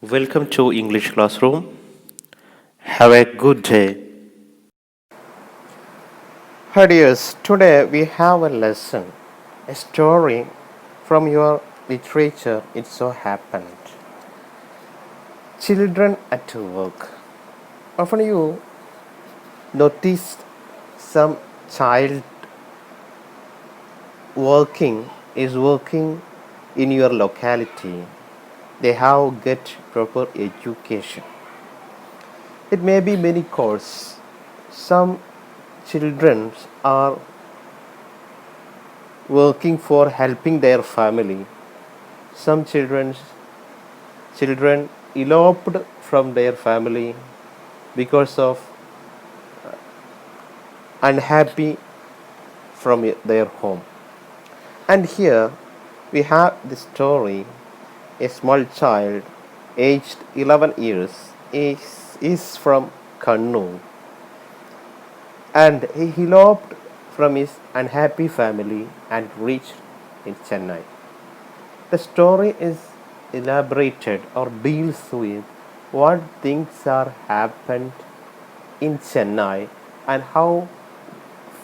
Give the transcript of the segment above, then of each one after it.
Welcome to English Classroom. Have a good day. Hi dears, today we have a lesson, a story from your literature. It so happened. Children at work. Often you noticed some child working in your locality. They have get proper education. It may be many courses. Some children are working for helping their family. Some children eloped from their family because of unhappy from their home. And here we have the story. A small child aged 11 years is from Kannur, and he eloped from his unhappy family and reached in Chennai. The story is elaborated or deals with what things are happened in Chennai and how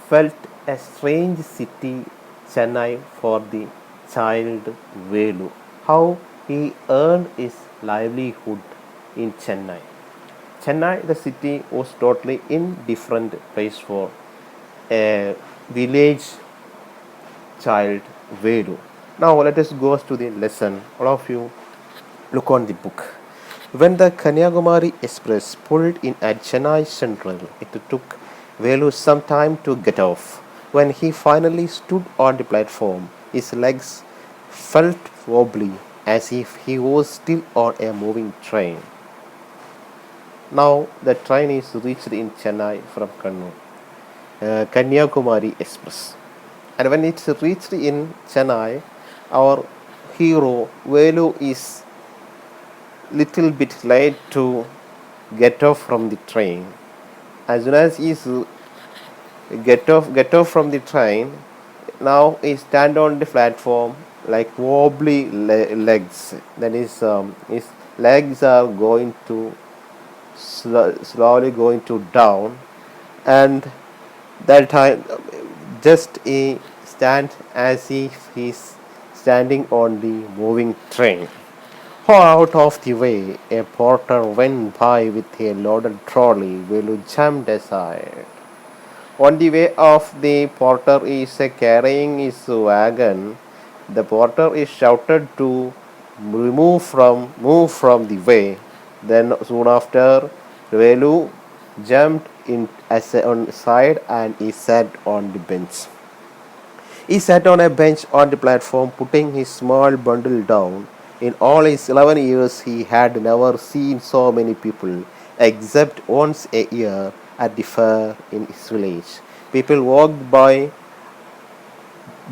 felt a strange city Chennai for the child Velu. How he earned his livelihood in Chennai. Chennai, the city, was totally indifferent place for a village child Velu. Now let us go to the lesson. All of you look on the book. When the Kanyakumari Express pulled in at Chennai Central, it took Velu some time to get off. When he finally stood on the platform, his legs felt wobbly as if he was still on a moving train. Now the train is reached in Chennai from Kannur, Kanyakumari Express. And when it's reached in Chennai, our hero Velu is little bit late to get off from the train. As soon as he get off from the train, now he stand on the platform like wobbly legs. That is, his legs are going to slowly going to down, and that time just he stand as if he's standing on the moving train. Out of the way, a porter went by with a loaded trolley. Velu jumped aside. On the way of the porter is carrying his wagon. The porter is shouted to move from the way. Then soon after, Velu jumped in on side and he sat on the bench. He sat on a bench on the platform, putting his small bundle down. In all his 11 years, he had never seen so many people, except once a year at the fair in his village. People walked by,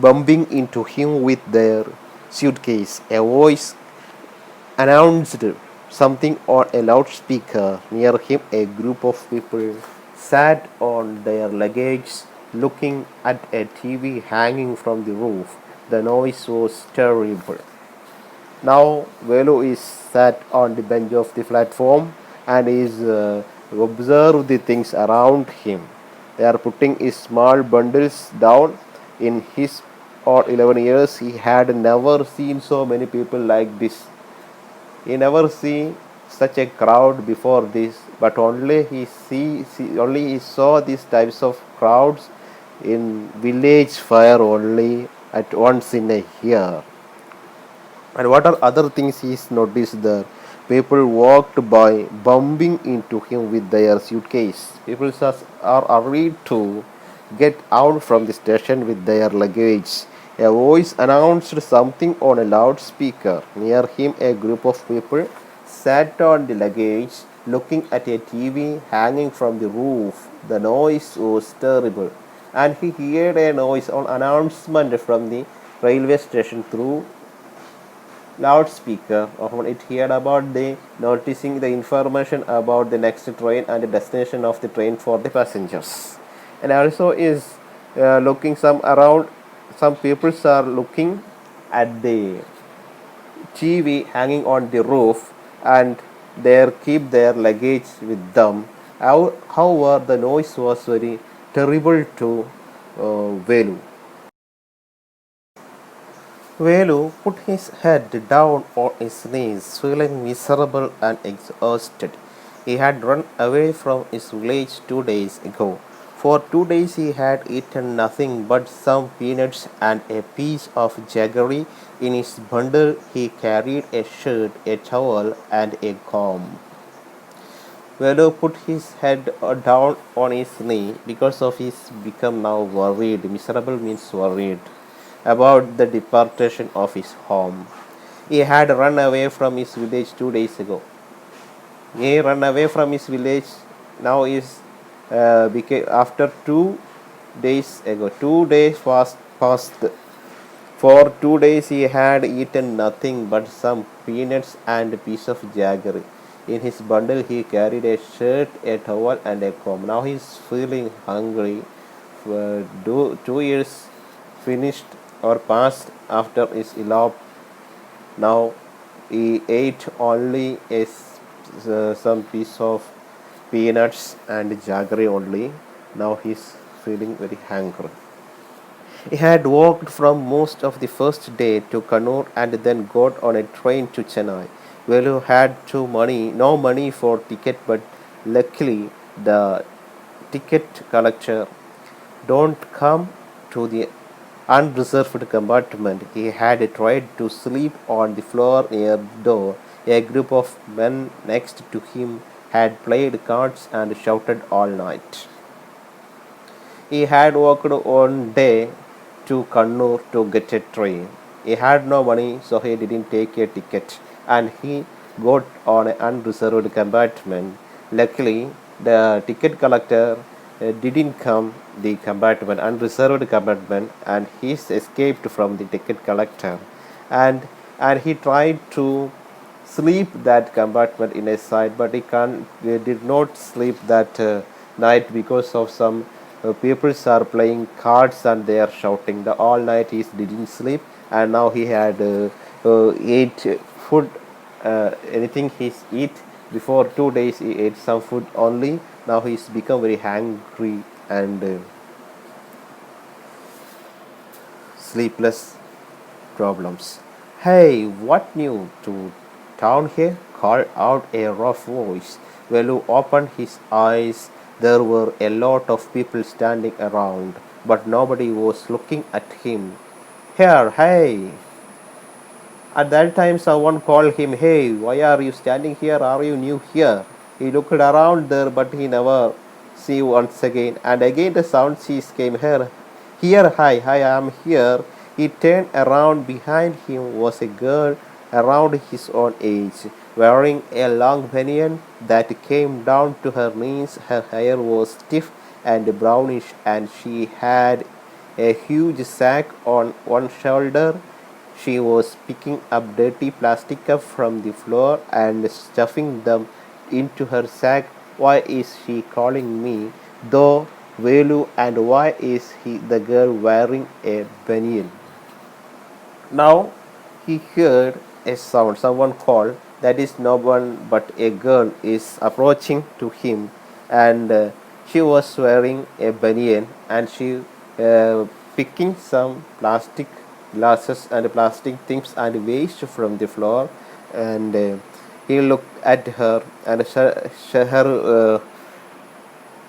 bumping into him with their suitcase. A voice announced something on a loudspeaker. Near him, a group of people sat on their luggage looking at a TV hanging from the roof. The noise was terrible. Now Velu is sat on the bench of the platform and is observe the things around him. They are putting his small bundles down. In his or 11 years, he had never seen so many people like this. He never see such a crowd before this, but only only he saw these types of crowds in village fair only at once in a year. And what are other things he's noticed there? People walked by, bumping into him with their suitcase. People are hurried to get out from the station with their luggage. A voice announced something on a loudspeaker. Near him, a group of people sat on the luggage, looking at a TV hanging from the roof. The noise was terrible, and he heard a noise on announcement from the railway station through loudspeaker. Often it heard about the noticing the information about the next train and the destination of the train for the passengers. And also is looking some around. Some people are looking at the TV hanging on the roof. and there keep their luggage with them. However, the noise was very terrible to Velu. Velu put his head down on his knees, feeling miserable and exhausted. He had run away from his village 2 days ago. For 2 days he had eaten nothing but some peanuts and a piece of jaggery. In his bundle he carried a shirt, a towel, and a comb. Velu put his head down on his knee because of his become now worried. Miserable means worried about the deportation of his home. He had run away from his village 2 days ago. He ran away from his village. Now is became after 2 days ago. 2 days passed. For 2 days he had eaten nothing but some peanuts and a piece of jaggery. In his bundle he carried a shirt, a towel, and a comb. Now he is feeling hungry. 2 years finished or passed after his elope. Now he ate only some piece of peanuts and jaggery only. Now he is feeling very hungry. He had walked from most of the first day to Kannur and then got on a train to Chennai. Velu had no money for ticket, but luckily the ticket collector don't come to the unreserved compartment. He had tried to sleep on the floor near the door. A group of men next to him had played cards and shouted all night. He had walked one day to Kannur to get a train. He had no money, so he didn't take a ticket, and he got on an unreserved compartment. Luckily, the ticket collector didn't come the compartment, unreserved compartment, and he escaped from the ticket collector, and he tried to sleep that compartment in a side, but he did not sleep that night because of some people are playing cards and they are shouting. The all night he didn't sleep, and now he had ate food. Anything he eat before 2 days he ate some food only. Now he's become very hungry and sleepless problems. Hey, what new to town here? Called out a rough voice. Velu opened his eyes. There were a lot of people standing around, but nobody was looking at him. Here, hey! At that time, someone called him, Hey, why are you standing here? Are you new here? He looked around there, but he never see once again. And again the sound came here. Here, hi, I am here. He turned around. Behind him was a girl around his own age, wearing a long banyan that came down to her knees. Her hair was stiff and brownish, and she had a huge sack on one shoulder. She was picking up dirty plastic cups from the floor and stuffing them into her sack. Why is she calling me, though, Velu, and why is the girl wearing a banyan? Now he heard a sound. Someone called. That is no one but a girl is approaching to him, and she was wearing a banyan, and she picking some plastic glasses and plastic things and waste from the floor, and he looked at her, and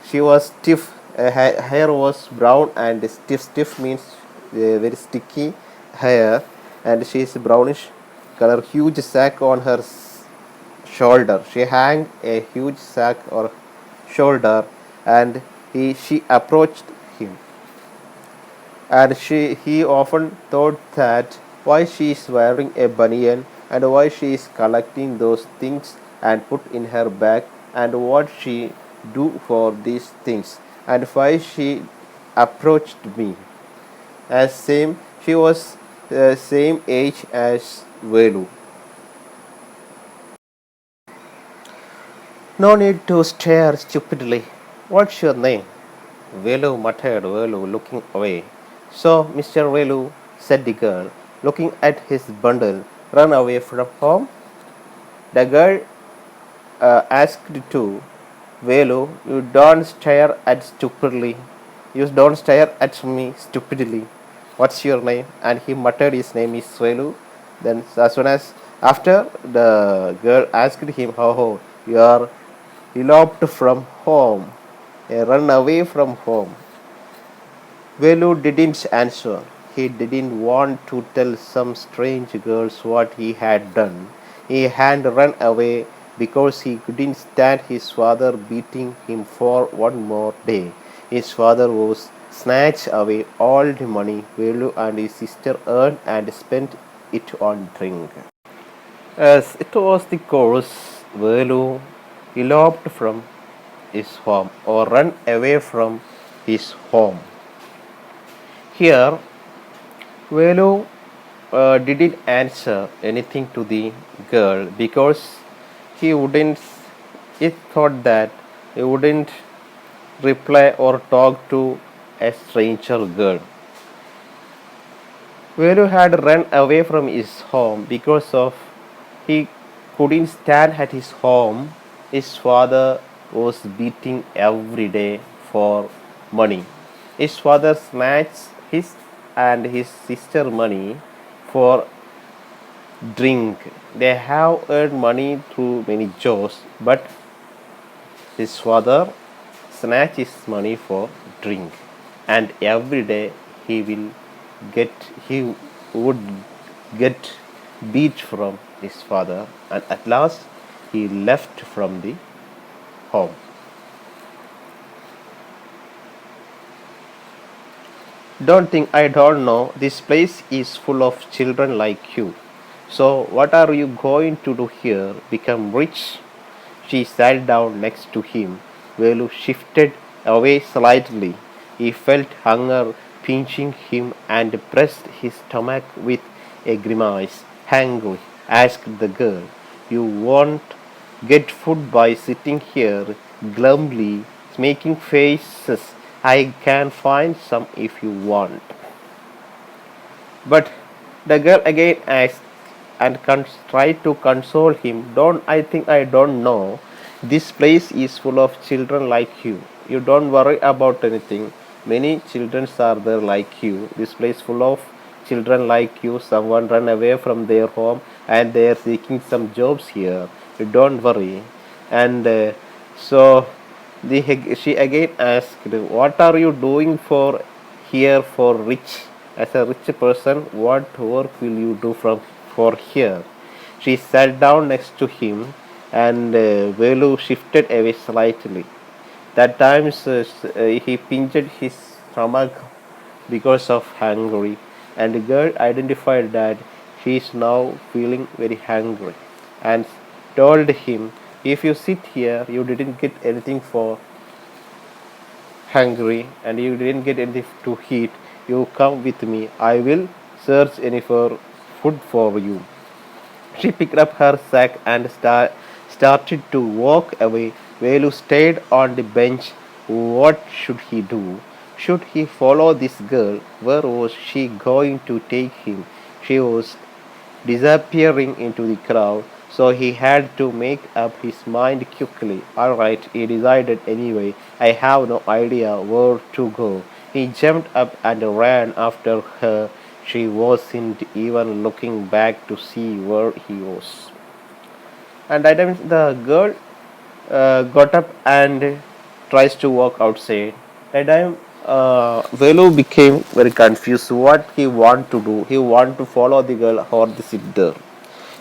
she was stiff. Her hair was brown and stiff. Stiff means very sticky hair, and she is brownish color. Huge sack on her shoulder. She hung a huge sack or shoulder, and she approached him. And he often thought that why she is wearing a banyan and why she is collecting those things and put in her bag and what she do for these things and why she approached me. As same she was same age as Velu. No need to stare stupidly. What's your name? Velu muttered, Velu looking away. So, Mr. Velu, said the girl, looking at his bundle, run away from home? The girl asked to Velu, you don't stare at stupidly. You don't stare at me stupidly. What's your name? And he muttered his name is Velu. Then as soon as after the girl asked him, oh, you are eloped from home, run away from home. Velu didn't answer. He didn't want to tell some strange girls what he had done. He had run away because he couldn't stand his father beating him for one more day. His father was snatched away all the money Velu and his sister earned and spent it on drink. As it was the course, Velu eloped from his home or run away from his home. Here, Velu didn't answer anything to the girl because he wouldn't. He thought that he wouldn't reply or talk to a stranger girl. Velu had run away from his home because of he couldn't stand at his home. His father was beating every day for money. His father snatched his and his sister money for drink. They have earned money through many jobs, but his father snatched his money for drink, and every day he will get he would get beat from his father, and at last he left from the home. Don't think I don't know. This place is full of children like you. So, what are you going to do here? Become rich? She sat down next to him. Velu shifted away slightly. He felt hunger pinching him and pressed his stomach with a grimace. Hungry? Asked the girl. You won't get food by sitting here glumly making faces. I can find some if you want. But the girl again asked and tried to console him. Don't I think I don't know. This place is full of children like you. You don't worry about anything. Many children are there like you. This place full of children like you. Someone run away from their home and they are seeking some jobs here. You don't worry. And so she again asked, what are you doing for here for rich? As a rich person, what work will you do for here? She sat down next to him and Velu shifted away slightly. That times he pinched his stomach because of hungry, and the girl identified that she is now feeling very hungry and told him, if you sit here you didn't get anything for hungry and you didn't get anything to eat, you come with me. I will search any for food for you. She picked up her sack and started to walk away. Velu stayed on the bench. What should he do? Should he follow this girl? Where was she going to take him? She was disappearing into the crowd, so he had to make up his mind quickly. Alright, he decided anyway. I have no idea where to go. He jumped up and ran after her. She wasn't even looking back to see where he was. And that time the girl got up and tries to walk outside. That time Velu became very confused what he want to do. He want to follow the girl or the sit there.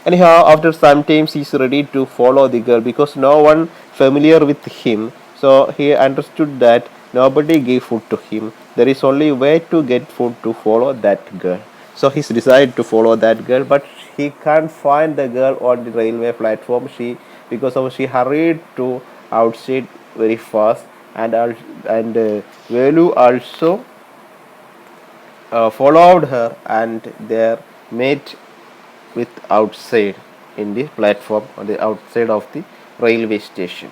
Anyhow, after some time, he's ready to follow the girl because no one familiar with him. So he understood that nobody gave food to him. There is only way to get food to follow that girl. So he's decided to follow that girl, but he can't find the girl on the railway platform. She hurried to outside very fast, and Velu also followed her, and they met with outside in the platform on the outside of the railway station.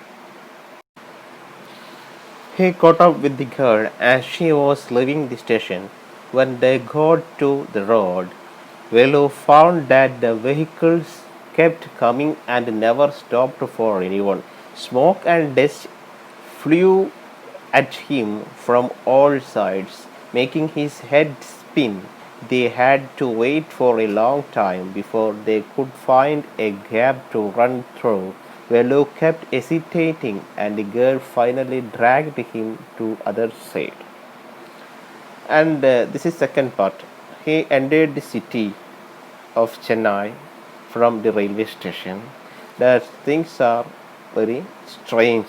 He caught up with the girl as she was leaving the station. When they got to the road, Velu found that the vehicles kept coming and never stopped for anyone. Smoke and dust flew at him from all sides, making his head spin. They had to wait for a long time before they could find a gap to run through. Velu kept hesitating, and the girl finally dragged him to other side. And this is second part. He entered the city of Chennai from the railway station. The things are very strange.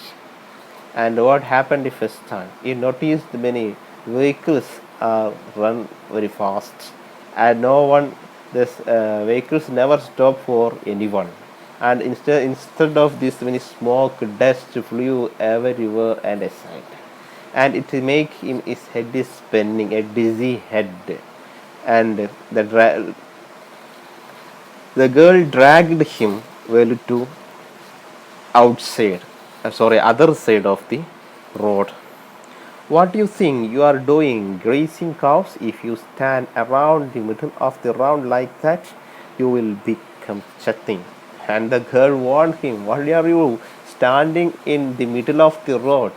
And what happened the first time? He noticed many vehicles are run very fast, and no one. This vehicles never stop for anyone. And instead of this, many smoke, dust flew everywhere and aside, and it make him his head is spinning, a dizzy head, and the girl dragged him well to outside, other side of the road. What do you think you are doing, grazing cows? If you stand around the middle of the round like that, you will become chatting. And the girl warned him, "Why are you standing in the middle of the road?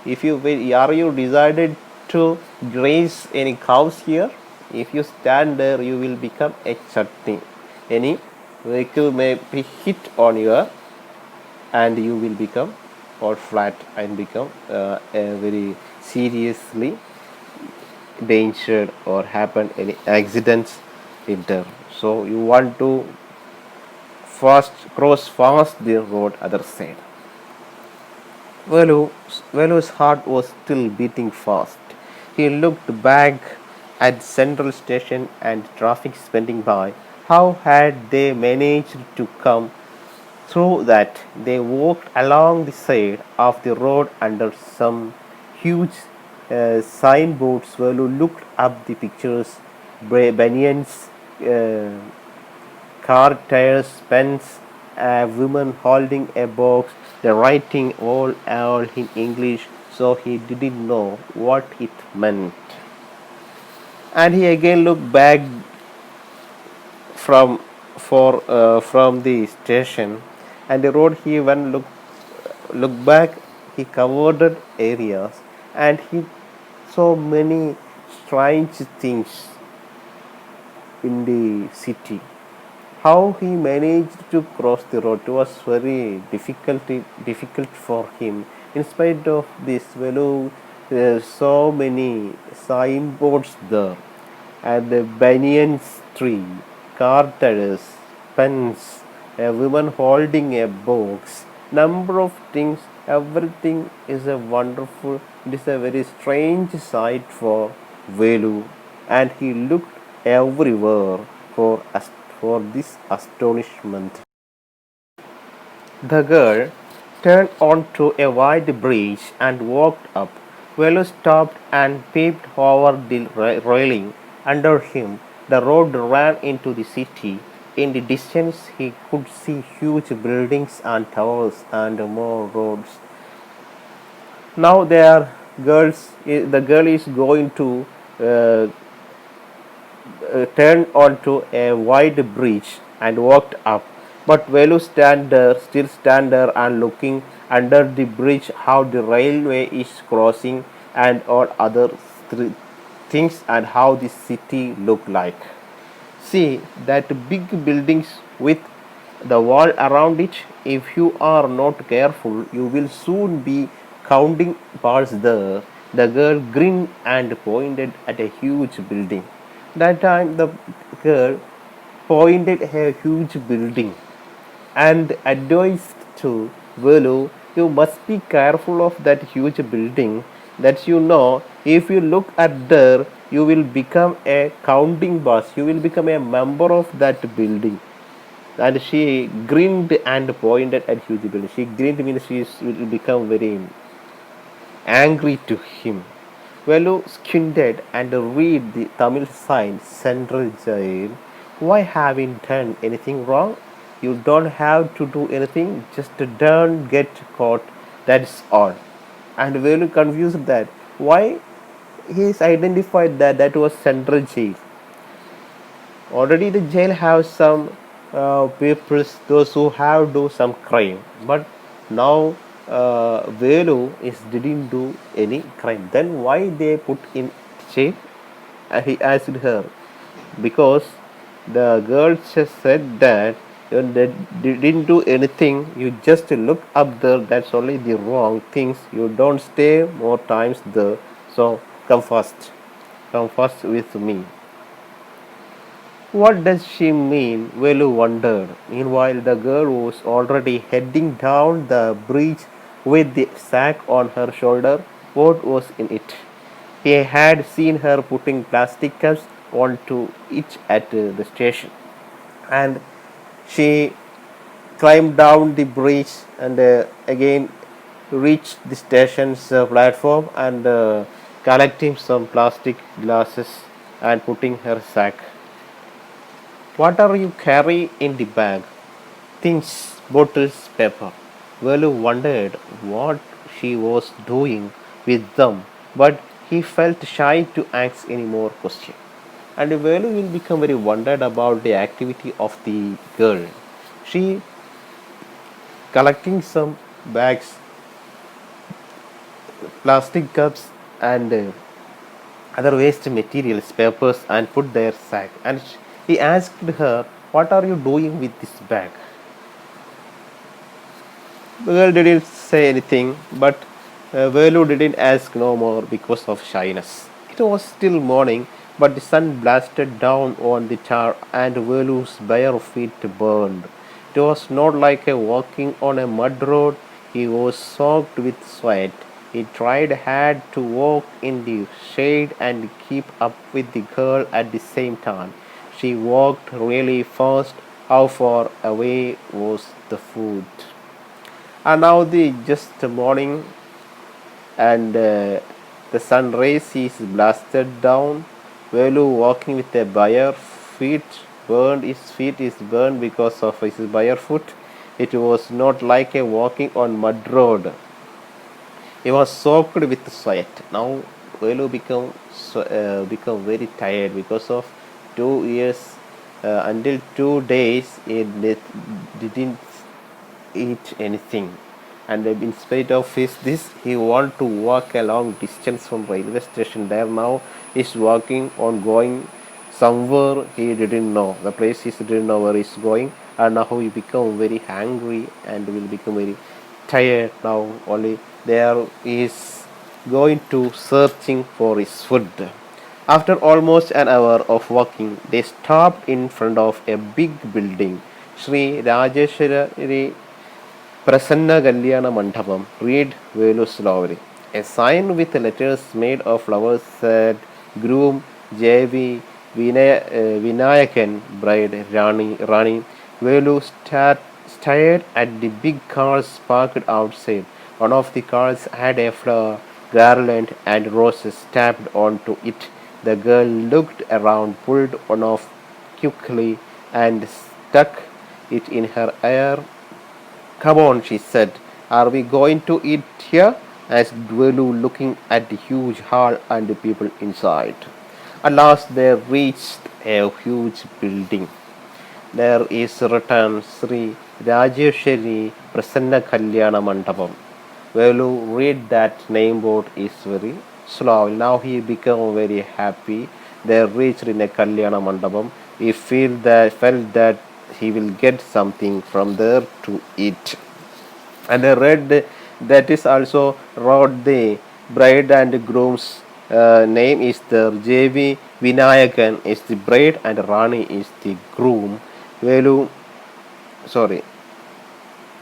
If you are you decided to graze any cows here? If you stand there, you will become a chutney. Any vehicle may be hit on your, and you will become all flat and become a very seriously danger or happen any accidents in there. So you want to fast cross fast the road other side." Velu's heart was still beating fast. He looked back at Central Station and traffic spending by. How had they managed to come through that? They walked along the side of the road under some huge signboards. Velu looked up the pictures, banyans, uh, car tires, pens, a woman holding a box, the writing all in English, so he didn't know what it meant. And he again looked back from from the station, and the road he went looked back. He covered areas, and he saw many strange things in the city. How he managed to cross the road was very difficult for him. In spite of this, Velu, there are so many signboards there, and the banyan's tree, car tires, pens, a woman holding a box, number of things. Everything is a wonderful. It is a very strange sight for Velu, and he looked everywhere for for this astonishment. The girl turned onto a wide bridge and walked up. Velu stopped and peeped over the railing under him. The road ran into the city. In the distance, he could see huge buildings and towers and more roads. Now there girls. The girl is going to uh, turned onto a wide bridge and walked up. But Velu still stand there and looking under the bridge how the railway is crossing and all other things and how the city look like. See that big buildings with the wall around it. If you are not careful, you will soon be counting balls there. The girl grinned and pointed at a huge building. That time the girl pointed a huge building and advised to Velu, you must be careful of that huge building. That you know, if you look at there, you will become a counting boss. You will become a member of that building. And she grinned and pointed at huge building. She grinned means will become very angry to him. Velu squinted and read the Tamil sign Central Jail. Why haven't done anything wrong? You don't have to do anything, just don't get caught. That's all. And Velu confused that. Why he's identified that that was Central Jail. Already the jail has some people, those who have do some crime. But now Velu is didn't do any crime. Then why they put in shape? He asked her because the girl just said that you didn't do anything. You just look up there. That's only the wrong things. You don't stay more times there. So come fast. Come fast with me. What does she mean? Velu wondered. Meanwhile, the girl was already heading down the bridge with the sack on her shoulder. What was in it? He had seen her putting plastic cups onto each at the station, and she climbed down the bridge and again reached the station's platform and collecting some plastic glasses and putting her sack. What are you carrying in the bag? Things, bottles, paper. Velu wondered what she was doing with them, but he felt shy to ask any more questions. And Velu will become very wondered about the activity of the girl. She collecting some bags, plastic cups, and other waste materials, papers, and put their sack. And he asked her, "What are you doing with this bag?" The girl didn't say anything, but Velu didn't ask no more because of shyness. It was still morning, but the sun blasted down on the tar and Velu's bare feet burned. It was not like a walking on a mud road. He was soaked with sweat. He tried hard to walk in the shade and keep up with the girl at the same time. She walked really fast. How far away was the food? And now the just morning and the sun rays is blasted down. Velu walking with a bare feet burned. His feet is burned because of his bare foot. It was not like a walking on mud road. He was soaked with sweat. Now Velu become very tired because of 2 years until 2 days he didn't eat anything, and in spite of this he want to walk a long distance from railway station. There now he's walking on going somewhere he didn't know the place. He didn't know where he's going, and now he become very hungry and will become very tired. Now only there is going to searching for his food. After almost an hour of walking, they stopped in front of a big building. Sri Rajeshwari Prasanna Kalyana Mandapam. Read Velu slowly. A sign with letters made of flowers said Groom J.V. Vinayakan, Bride Rani. Velu stared at the big cars parked outside. One of the cars had a flower garland and roses tapped onto it. The girl looked around, pulled one off quickly, and stuck it in her hair. "Come on," she said. "Are we going to eat here?" asked Dwelu, looking at the huge hall and the people inside. At last they reached a huge building. There is written Sri Rajeshwari Prasanna Kalyana Mandapam. Velu read that name board is very slow. Now he became very happy. They reached in a Kalyana Mandapam. He felt that he will get something from there to eat. And I read that is also wrote the bride and groom's name is the J.V. Vinayakan is the bride and Rani is the groom. Velu, sorry,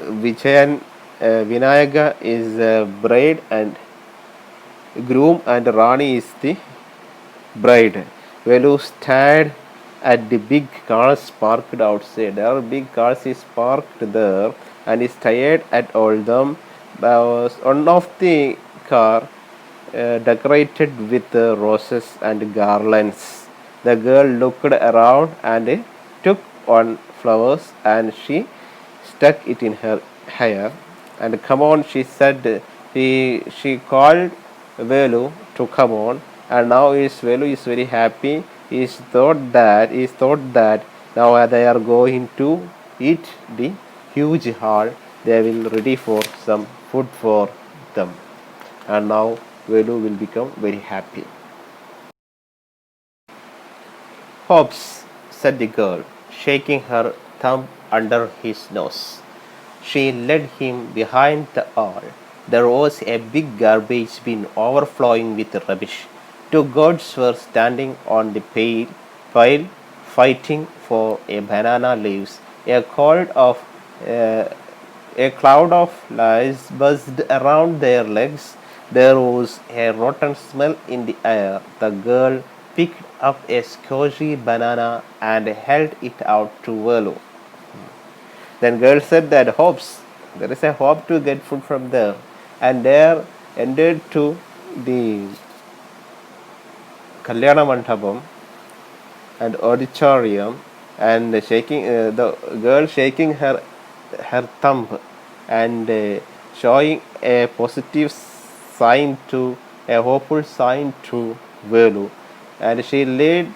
Vijayan Vinayaka is the bride and groom and Rani is the bride. Velu stared at the big cars parked outside. There are big cars is parked there and is tired at all them. One of the car decorated with roses and garlands. The girl looked around and took one flowers and she stuck it in her hair. And come on, she said. She called Velu to come on, and now Velu is very happy. He thought that Now they are going to eat the huge hall. They will ready for some food for them. And now Velu will become very happy. Hobbs, said the girl, shaking her thumb under his nose. She led him behind the hall. There was a big garbage bin overflowing with rubbish. Two guards were standing on the pile fighting for a banana leaves. Uh, a cloud of lice buzzed around their legs. There was a rotten smell in the air. The girl picked up a squishy banana and held it out to Velu. Then girl said that hopes there is a hope to get food from there, and there entered to the Kalyana Mandapam and auditorium, and shaking the girl shaking her thumb and showing a positive sign to a hopeful sign to Velu, and she led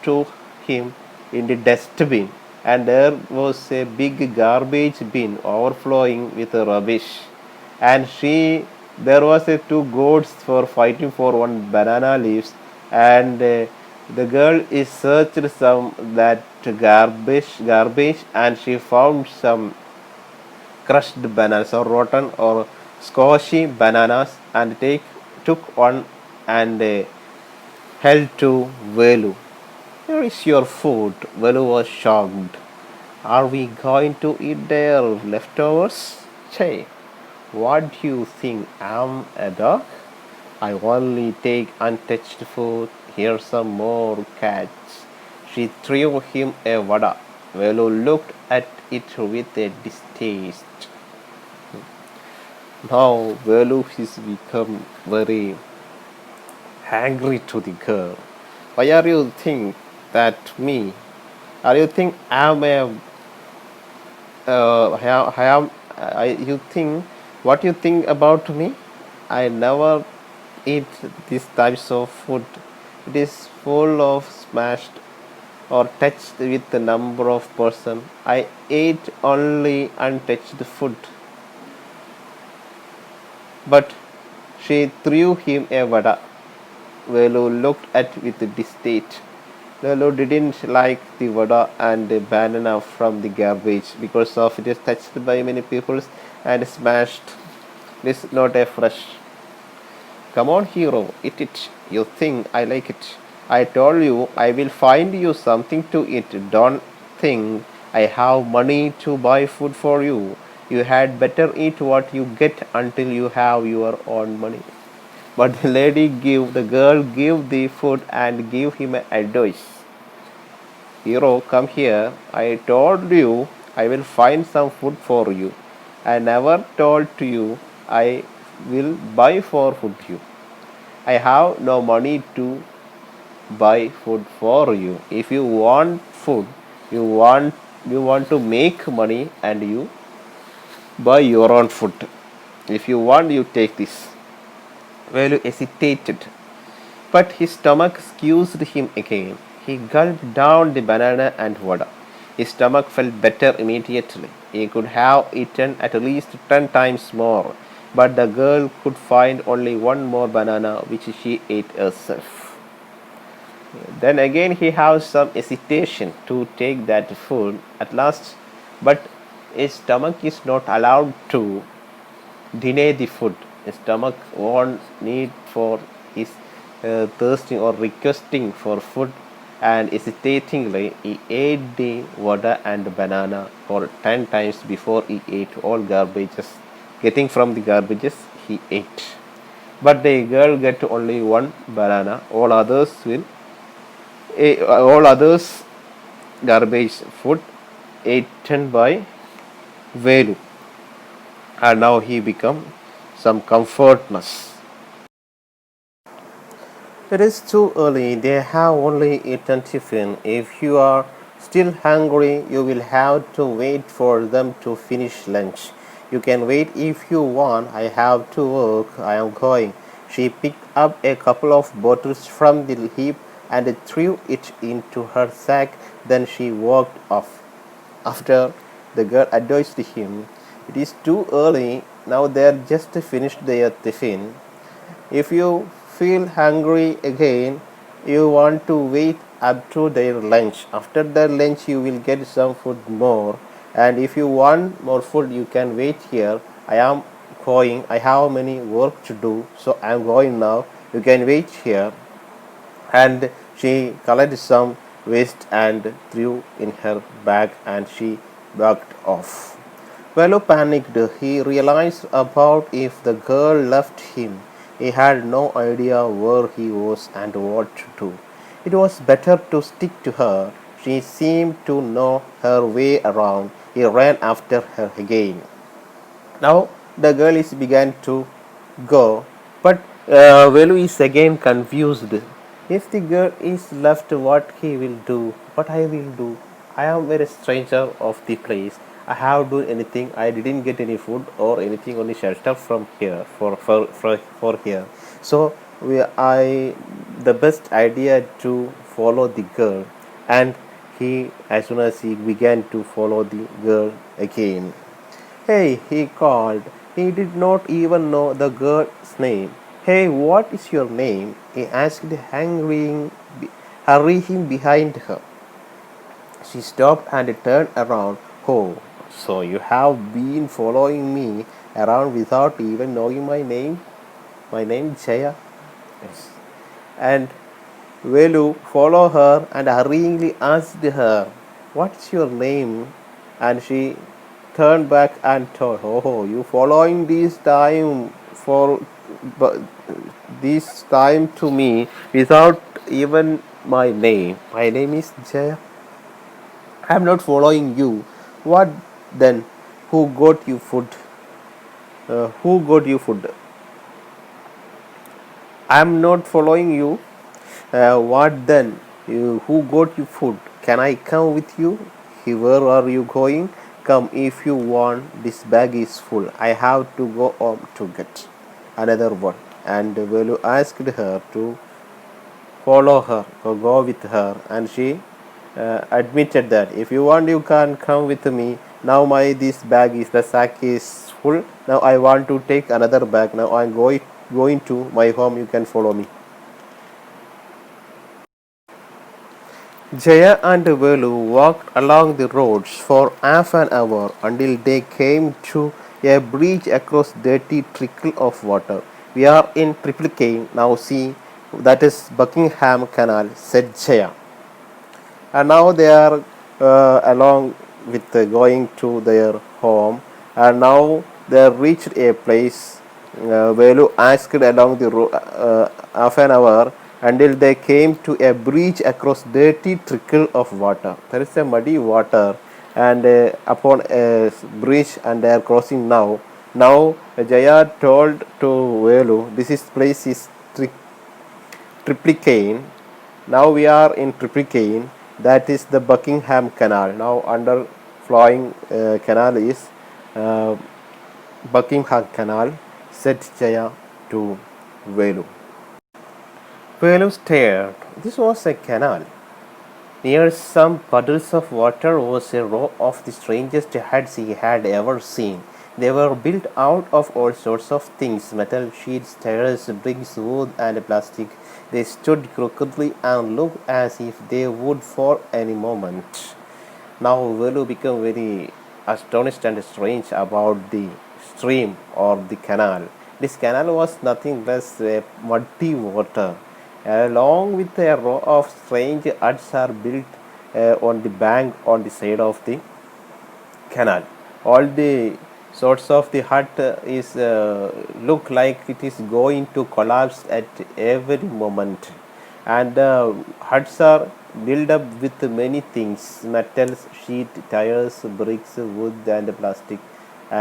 to him in the dustbin, and there was a big garbage bin overflowing with rubbish, and there was a two goats for fighting for one banana leaves, and the girl is searched some that garbage and she found some crushed bananas or rotten or squashy bananas and took one and held to Velu. Here is your food. Velu was shocked. Are we going to eat their leftovers? Che, what do you think? I'm a dog? I only take untouched food. Here's some more cats. She threw him a vada. Velu looked at it with a distaste. Now Velu has become very angry to the girl. Why are you think that me? Are you think I'm a I am you think what you think about me? I never eat these types of food. It is full of smashed or touched with the number of person. I ate only untouched food. But she threw him a vada. Velu looked at with distaste. Velu didn't like the vada and the banana from the garbage because of it is touched by many people and smashed. It is not a fresh. Come on, hero, eat it. You think I like it. I told you I will find you something to eat. Don't think I have money to buy food for you. You had better eat what you get until you have your own money. But the girl gave the food and gave him advice. Hero, come here. I told you I will find some food for you. I never told you I will buy for food you. I have no money to buy food for you. If you want food, you want to make money and you buy your own food. If you want, you take this. Velu hesitated, but his stomach accused him again. He gulped down the banana and vada. His stomach felt better immediately. He could have eaten at least 10 times more, but the girl could find only one more banana which she ate herself. Then again he has some hesitation to take that food at last, but his stomach is not allowed to deny the food. His stomach won't need for his thirsting or requesting for food, and hesitatingly he ate the vada and banana for 10 times before he ate all garbages. Getting from the garbages he ate. But the girl get only one banana. All others garbage food eaten by Velu, and now he become some comfortness. It is too early. They have only eaten tiffin. If you are still hungry, you will have to wait for them to finish lunch. You can wait if you want. I have to work. I am going. She picked up a couple of bottles from the heap and threw it into her sack. Then she walked off. After the girl advised him, "It is too early. Now they are just finished their tiffin. If you feel hungry again, you want to wait up to their lunch. After their lunch, you will get some food more. And if you want more food, you can wait here. I am going. I have many work to do, so I am going now. You can wait here." And she collected some waste and threw in her bag, and she walked off. Velu panicked. He realized about if the girl left him, he had no idea where he was and what to do. It was better to stick to her. She seemed to know her way around. He ran after her again. Now the girl is began to go, but Velu is again confused. If the girl is left, what he will do? What I will do? I am very stranger of the place. I have done anything. I didn't get any food or anything, only shelter from here for here. So the best idea to follow the girl, and he as soon as he began to follow the girl again. "Hey," he called. He did not even know the girl's name. "Hey, what is your name?" he asked, hurrying behind her. She stopped and turned around. "Oh, so you have been following me around without even knowing my name? My name is Jaya." Yes. And Velu followed her and hurriedly asked her, "What's your name?" And she turned back and told, "Oh, you following for bu- this time to me without even my name. My name is Jaya. I am not following you. What then? Who got you food? Who got you food? I am not following you. What then? Who got you food? Can I come with you? Where are you going? Come if you want. This bag is full. I have to go home to get another one." And Velu asked her to follow her or go with her, and she admitted that, "If you want, you can come with me. Now my this bag is the sack is full. Now I want to take another bag. Now I'm going to my home. You can follow me." Jaya and Velu walked along the roads for half an hour until they came to a bridge across dirty trickle of water. "We are in Triplicane now. See, that is Buckingham Canal," said Jaya. And now they are along with going to their home, and now they reached a place. Velu asked along the road half an hour until they came to a bridge across dirty trickle of water. There is a muddy water, and upon a bridge, and they are crossing now. Now Jaya told to Velu, "This is place is Triplicane. Now we are in Triplicane, that is the Buckingham Canal. Now under flowing canal is uh, Buckingham Canal," said Jaya to Velu. Velu stared. This was a canal. Near some puddles of water was a row of the strangest huts he had ever seen. They were built out of all sorts of things: metal sheets, tires, bricks, wood, and plastic. They stood crookedly and looked as if they would fall any moment. Now Velu became very astonished and strange about the stream or the canal. This canal was nothing less muddy water. Along with a row of strange huts are built on the bank on the side of the canal. All the sorts of the hut is look like it is going to collapse at every moment, and the huts are built up with many things: metals, sheet, tires, bricks, wood, and plastic,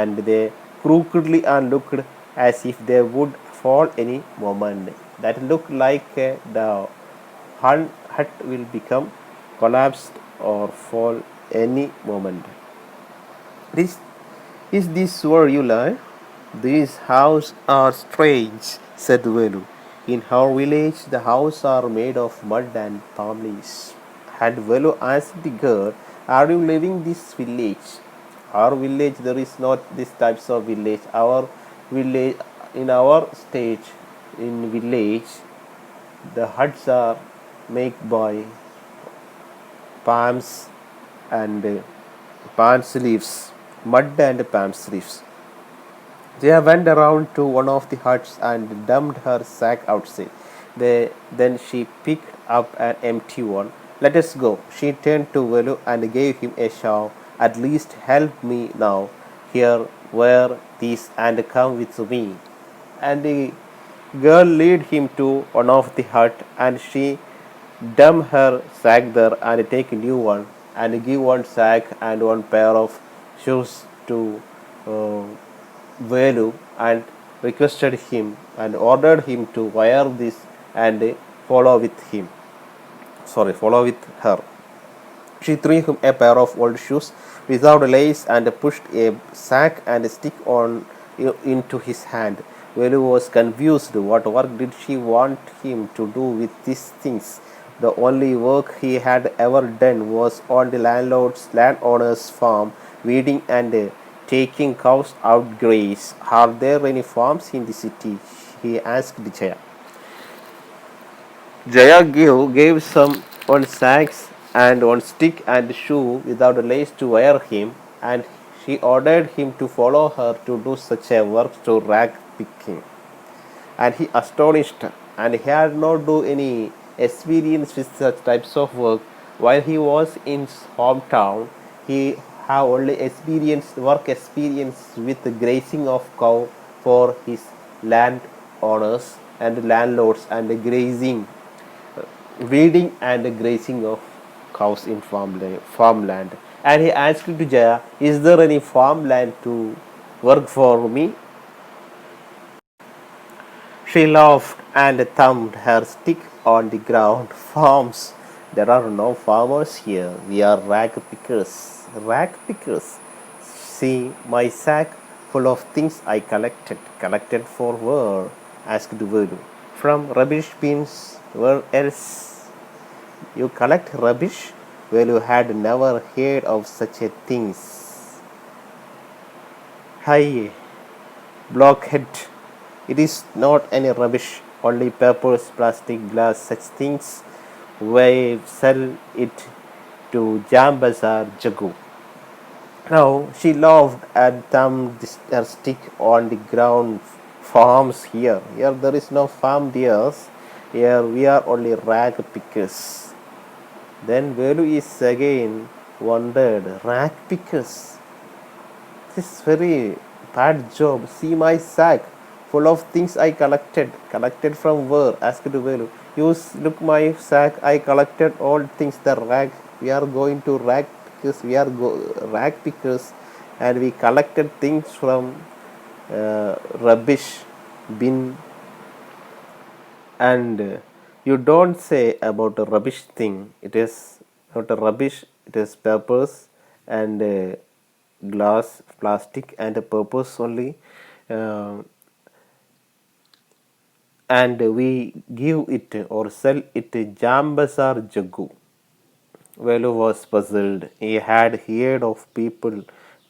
and they crookedly and looked as if they would fall any moment. That looked like the hut will become collapsed or fall any moment. This is this where you lie? "These houses are strange," said Velu. "In our village, the houses are made of mud and palm leaves." And Velu asked the girl, "Are you leaving this village? Our village, there is not these types of village. Our village, in our stage, in village, the huts are made by palms and palm leaves, mud and palm leaves." Jaya went around to one of the huts and dumped her sack outside. Then she picked up an empty one. "Let us go." She turned to Velu and gave him a shove. "At least help me now. Here, wear these and come with me." And the girl led him to one of the hut, and she dump her sack there and take a new one, and give one sack and one pair of shoes to uh, Velu, and requested him and ordered him to wear this and follow with him. Follow with her. She threw him a pair of old shoes without lace and pushed a sack and stick on into his hand. Velu was confused. What work did she want him to do with these things? The only work he had ever done was on the landowner's farm, weeding and taking cows out graze. "Are there any farms in the city?" he asked Jaya. Jaya gave some one sacks and one stick and shoe without a lace to wear him, and she ordered him to follow her to do such a work to rag picking. And he astonished her, and he had not do any experience with such types of work. While he was in his hometown, he have only work experience with the grazing of cow for his land owners and landlords, and grazing, weeding and grazing of cows in farmland. And he asked to Jaya, "Is there any farmland to work for me?" She laughed and thumped her stick on the ground. "Farms? There are no farmers here. We are rag pickers." "Rag pickers? See my sack full of things I collected." "Collected for where?" asked Velu. "From rubbish bins. Where else?" "You collect rubbish?" Velu had never heard of such a thing. "Hi, blockhead. It is not any rubbish, only papers, plastic, glass, such things. We sell it to Jam Bazaar Jagu." Now she laughed and thumped her stick on the ground. "Farms here. Here there is no farm, dears. Here we are only rag pickers." Then Velu is again wondered, "Rag pickers? This is very bad job. See my sack full of things I collected." "Collected from where?" asked Velu. "You look my sack. I collected all things the rag. We are going to rag pickers. We are rag pickers, and we collected things from rubbish bin." And you don't say about a rubbish thing. It is not a rubbish. It is papers and glass, plastic, and a purpose only. Uh, and we give it or sell it to Jambasar Jagu. Velu was puzzled. He had heard of people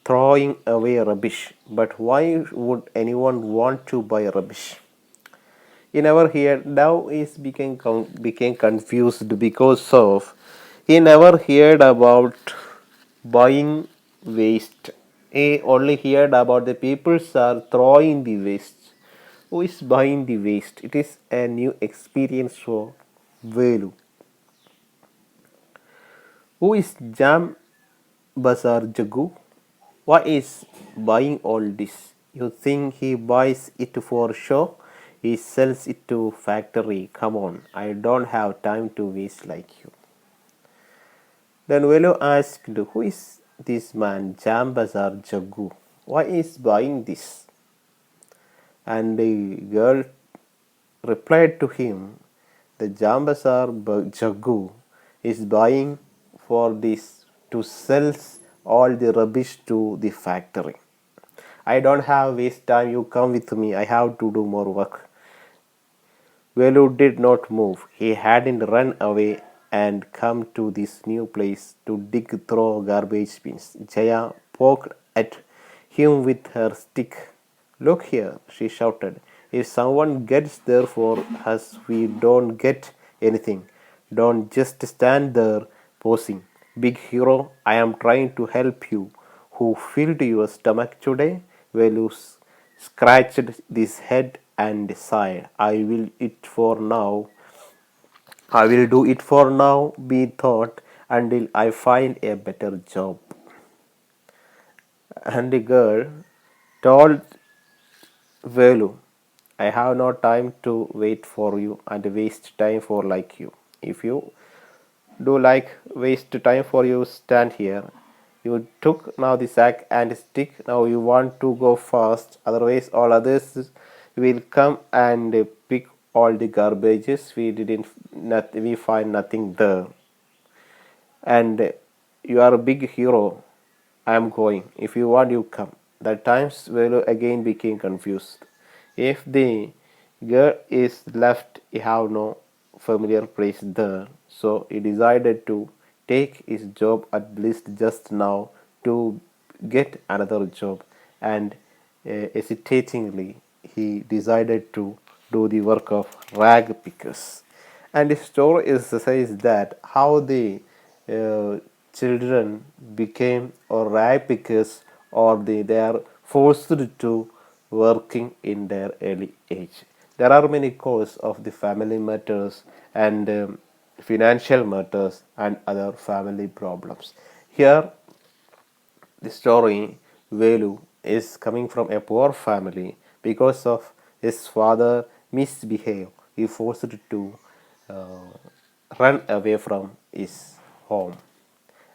throwing away rubbish, but why would anyone want to buy rubbish? He never heard. Now he became confused because of he never heard about buying waste. He only heard about the people are throwing the waste. Who is buying the waste? It is a new experience for Velu. Who is Jam Bazar Jagu? Why is buying all this? You think he buys it for show? He sells it to factory. Come on, I don't have time to waste like you. Then Velu asked, "Who is this man, Jam Bazar Jagu? Why is buying this?" And the girl replied to him, "The Jambasar Jagu is buying for this to sell all the rubbish to the factory. I don't have waste time. You come with me. I have to do more work." Velu did not move. He hadn't run away and come to this new place to dig through garbage bins. Jaya poked at him with her stick. Look here, she shouted. If someone gets there for us, we don't get anything. Don't just stand there posing. Big hero, I am trying to help you. Who filled your stomach today? Velu scratched his head and sighed. I will do it for now, be thought, until I find a better job. And the girl told Velu, I have no time to wait for you and waste time for like you. If you do like waste time for you, stand here. You took now the sack and stick. Now you want to go fast. Otherwise, all others will come and pick all the garbages. We find nothing there. And you are a big hero. I am going. If you want, you come. That times Velu again became confused. If the girl is left, he have no familiar place there, so he decided to take his job at least just now to get another job, and hesitatingly he decided to do the work of rag pickers. And the story says that how the children became or rag pickers, or they are forced to working in their early age. There are many causes of the family matters and financial matters and other family problems. Here the story Velu is coming from a poor family. Because of his father misbehave, he forced to uh, run away from his home,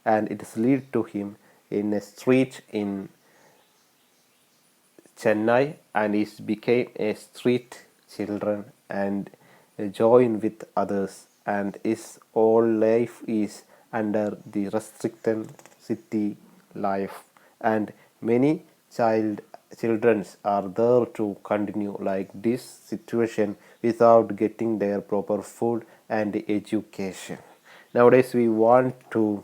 and it lead to him in a street in Chennai, and he became a street children and join with others, and his whole life is under the restricted city life, and many children are there to continue like this situation without getting their proper food and education. Nowadays we want to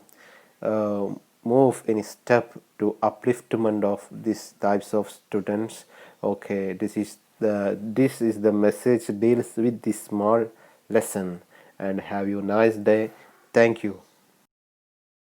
uh, move any step to upliftment of these types of students. Okay, this is the message deals with this small lesson, and have you nice day. Thank you.